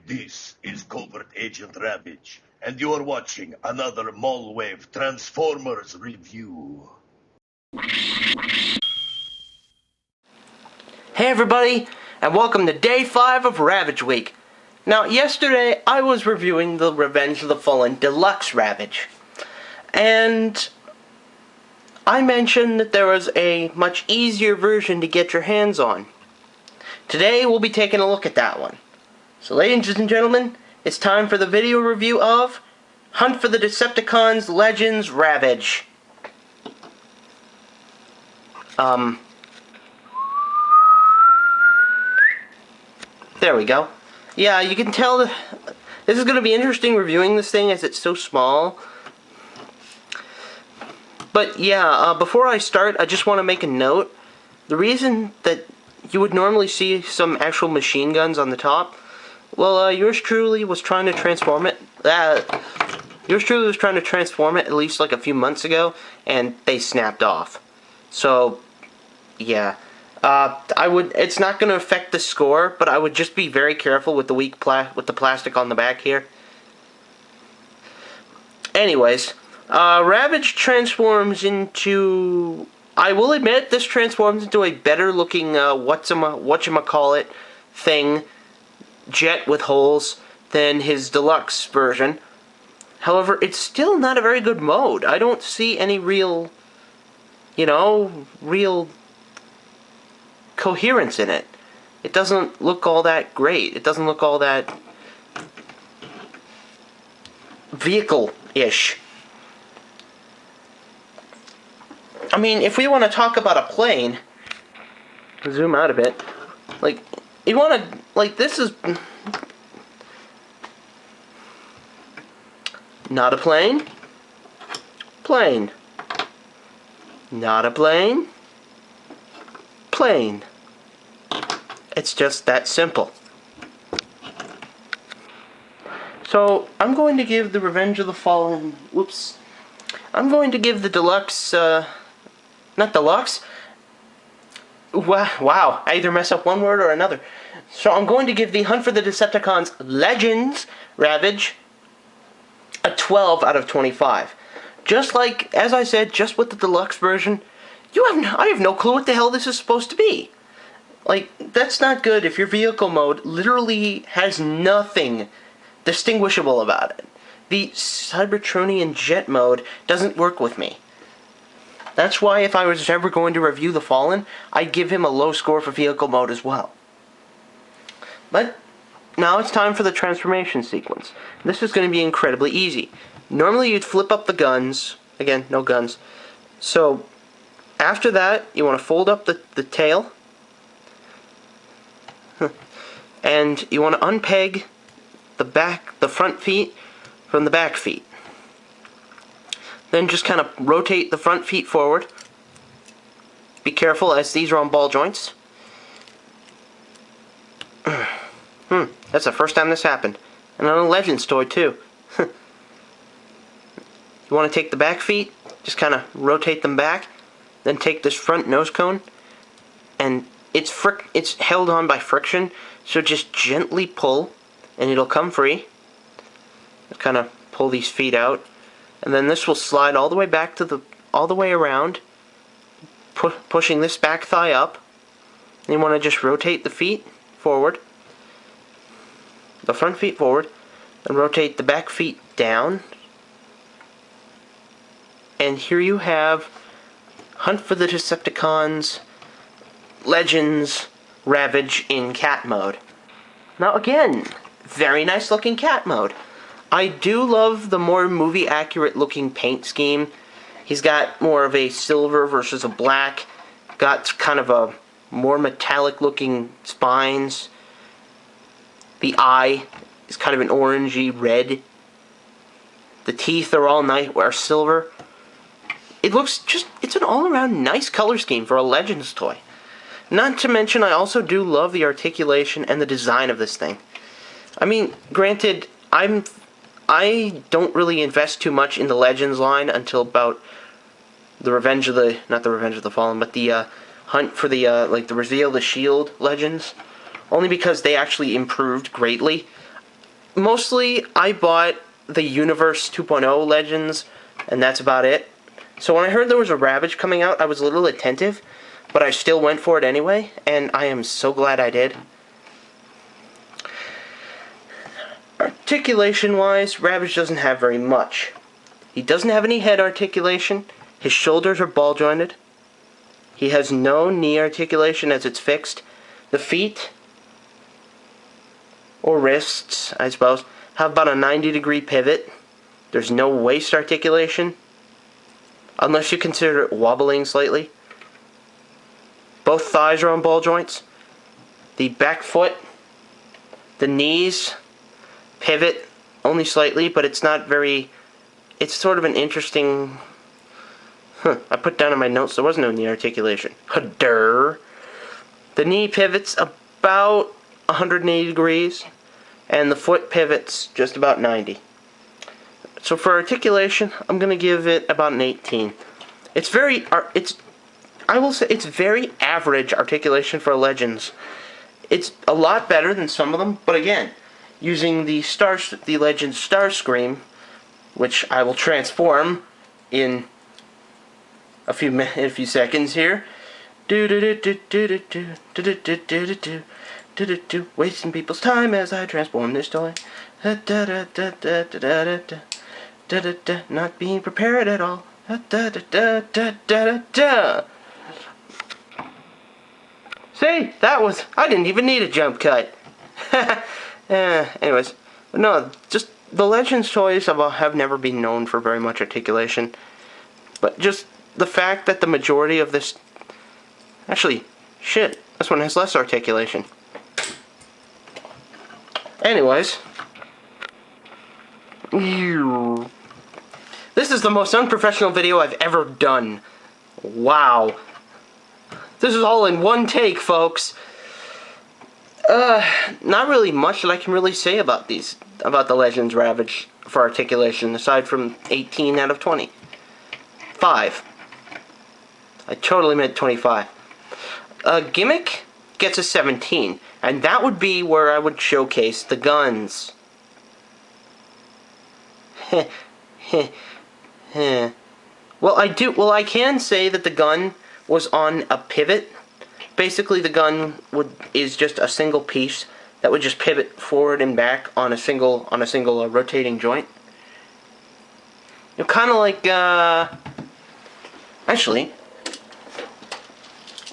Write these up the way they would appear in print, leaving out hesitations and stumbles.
This is Covert Agent Ravage, and you are watching another Malwave Transformers review. Hey everybody, and welcome to Day 5 of Ravage Week. Now, yesterday I was reviewing the Revenge of the Fallen Deluxe Ravage, and I mentioned that there was a much easier version to get your hands on. Today we'll be taking a look at that one. So ladies and gentlemen, it's time for the video review of Hunt for the Decepticons Legends Ravage. There we go. Yeah, you can tell this is going to be interesting reviewing this thing as it's so small. But yeah, before I start, I just want to make a note. The reason that you would normally see some actual machine guns on the top, well, yours truly was trying to transform it. Yours truly was trying to transform it at least like a few months ago, and they snapped off. So, yeah. It's not going to affect the score, but I would just be very careful with the plastic on the back here. Anyways, Ravage transforms into, I will admit, this transforms into a better looking, whatchamacallit thing, jet with holes, than his deluxe version. However, it's still not a very good mode. I don't see any real coherence in it. It doesn't look all that great. It doesn't look all that vehicle-ish. I mean, if we want to talk about a plane, zoom out a bit, like, you want to, like, this is not a plane, plane, not a plane, plane. It's just that simple. So, I'm going to give the Revenge of the Fallen, I'm going to give the deluxe, not deluxe, wow, I either mess up one word or another. So I'm going to give the Hunt for the Decepticons Legends Ravage a 12 out of 25. Just like, as I said, just with the deluxe version, I have no clue what the hell this is supposed to be. Like, that's not good if your vehicle mode literally has nothing distinguishable about it. The Cybertronian jet mode doesn't work with me. That's why if I was ever going to review The Fallen, I'd give him a low score for vehicle mode as well. But now it's time for the transformation sequence. This is going to be incredibly easy. Normally you'd flip up the guns. Again, no guns. So, after that, you want to fold up the tail. And you want to unpeg the front feet from the back feet. Then just kind of rotate the front feet forward. Be careful, as these are on ball joints. That's the first time this happened. And on a Legends toy, too. You want to take the back feet, just kind of rotate them back, then take this front nose cone, and it's held on by friction, so just gently pull, and it'll come free. Just kind of pull these feet out, and then this will slide all the way back to all the way around, pushing this back thigh up. And you want to just rotate the feet forward, the front feet forward, and rotate the back feet down. And here you have Hunt for the Decepticons Legends Ravage in cat mode. Now again, very nice looking cat mode. I do love the more movie accurate looking paint scheme. He's got more of a silver versus a black. Got kind of a more metallic looking spines. The eye is kind of an orangey red. The teeth are all nice, are silver. It looks it's an all-around nice color scheme for a Legends toy. Not to mention, I also do love the articulation and the design of this thing. I mean, granted, I don't really invest too much in the Legends line until about the not the Revenge of the Fallen, but the Hunt for the, like the Reveal the Shield Legends. Only because they actually improved greatly. mostly I bought the Universe 2.0 Legends, and that's about it. So when I heard there was a Ravage coming out, I was a little attentive, but I still went for it anyway, and I am so glad I did. Articulation-wise, Ravage doesn't have very much. He doesn't have any head articulation. His shoulders are ball-jointed. He has no knee articulation as it's fixed. The feet, or wrists, I suppose, have about a 90-degree pivot. There's no waist articulation, unless you consider it wobbling slightly. Both thighs are on ball joints. The back foot, the knees pivot only slightly, but it's not very... It's sort of an interesting... I put down in my notes there was no knee articulation. Durr. The knee pivots about 180 degrees, and the foot pivots just about 90. So for articulation, I'm going to give it about an 18. It's very... I will say it's very average articulation for Legends. It's a lot better than some of them, but again, using the Legends Starscream, which I will transform in a few seconds here. Wasting people's time as I transform this toy. Not being prepared at all. See, I didn't even need a jump cut. Anyways, no, just the Legends toys have never been known for very much articulation. But just the fact that the majority of this... Actually, shit, this one has less articulation. Anyways. This is the most unprofessional video I've ever done. Wow. This is all in one take, folks. Not really much that I can really say about the Legends Ravage for articulation, aside from 18 out of 20. 5. I totally meant 25. Gimmick gets a 17, and that would be where I would showcase the guns. Well, I can say that the gun was on a pivot. Basically, the gun is just a single piece that would just pivot forward and back on a single rotating joint. You know, kind of like actually,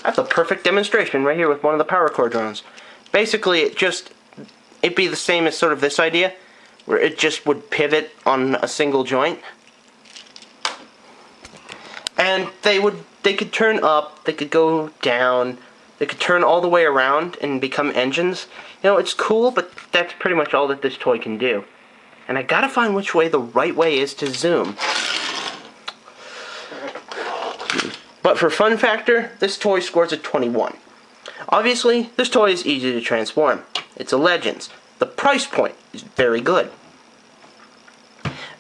I have the perfect demonstration right here with one of the power core drones. Basically, it'd be the same as sort of this idea, where it just would pivot on a single joint, and they could turn up, they could go down, they could turn all the way around and become engines. You know, it's cool, but that's pretty much all that this toy can do. And I gotta find which way the right way is to zoom. But for fun factor, this toy scores a 21. Obviously, this toy is easy to transform. It's a Legends. The price point is very good.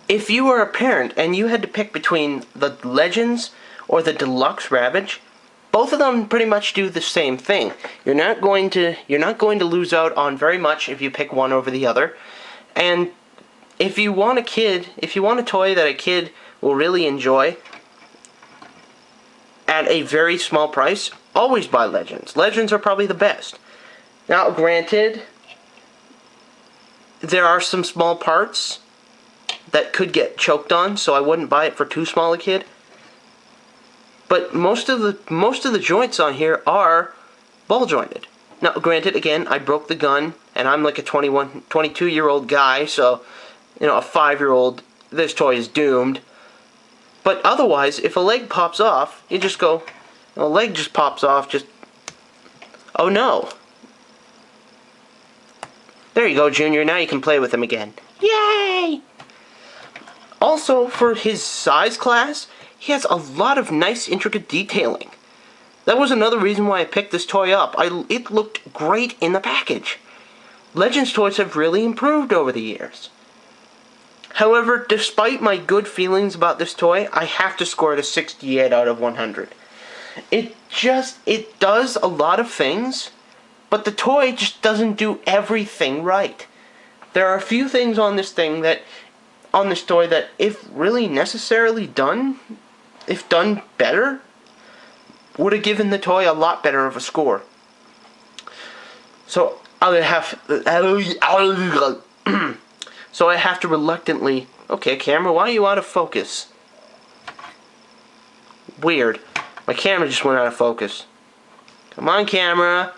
If you were a parent and you had to pick between the Legends or the Deluxe Ravage, both of them pretty much do the same thing. You're not going to lose out on very much if you pick one over the other. And if you want a toy that a kid will really enjoy at a very small price, always buy Legends. Legends are probably the best. Now, granted, there are some small parts that could get choked on, so I wouldn't buy it for too small a kid. But most of the joints on here are ball jointed. Now, granted, again, I broke the gun, and I'm like a 22-year-old guy, so, you know, a 5-year-old, this toy is doomed. But otherwise, if a leg pops off, you just go, a leg just pops off, oh no. There you go, Junior, now you can play with him again. Yay! Also, for his size class, he has a lot of nice, intricate detailing. That was another reason why I picked this toy up. It looked great in the package. Legends toys have really improved over the years. However, despite my good feelings about this toy, I have to score it a 68 out of 100. It does a lot of things, but the toy just doesn't do everything right. there are a few things on this thing that, on this toy, that if really necessarily done, if done better, would have given the toy a lot better of a score. So I have to reluctantly. Okay, camera, why are you out of focus? Weird. My camera just went out of focus. Come on, camera.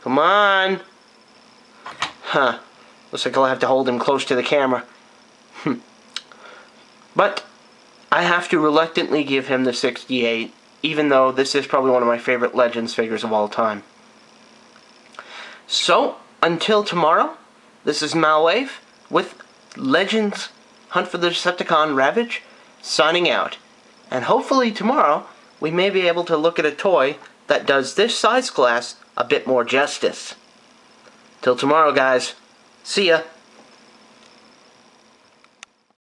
Come on. Huh. Looks like I'll have to hold him close to the camera. But I have to reluctantly give him the 68, even though this is probably one of my favorite Legends figures of all time. So, until tomorrow, this is Malwave with Legends Hunt for the Decepticon Ravage, signing out. And hopefully tomorrow, we may be able to look at a toy that does this size class a bit more justice. Till tomorrow, guys. See ya.